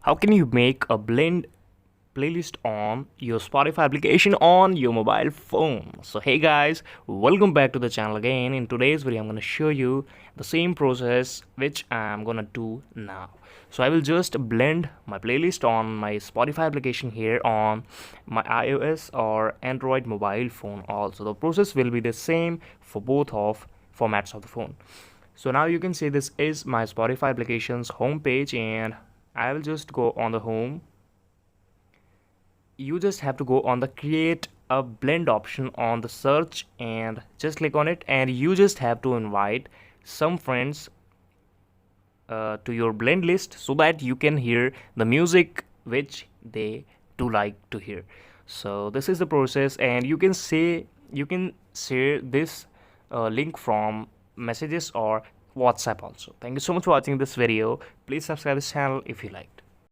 How can you make a blend playlist on your Spotify application on your mobile phone? So hey guys, welcome back to the channel again. In today's video I'm going to show you the same process which I'm going to do now. So I will just blend my playlist on my Spotify application here on my iOS or Android mobile phone also. The process will be the same for both of formats of the phone. So now you can see this is my Spotify application's home page, and I will just go on the home. You just have to go on the create a blend option on the search and just click on it, and you just have to invite some friends to your blend list so that you can hear the music which they do like to hear. So this is the process, and you can share this link from messages or WhatsApp also. Thank you so much for watching this video. Please subscribe this channel if you like.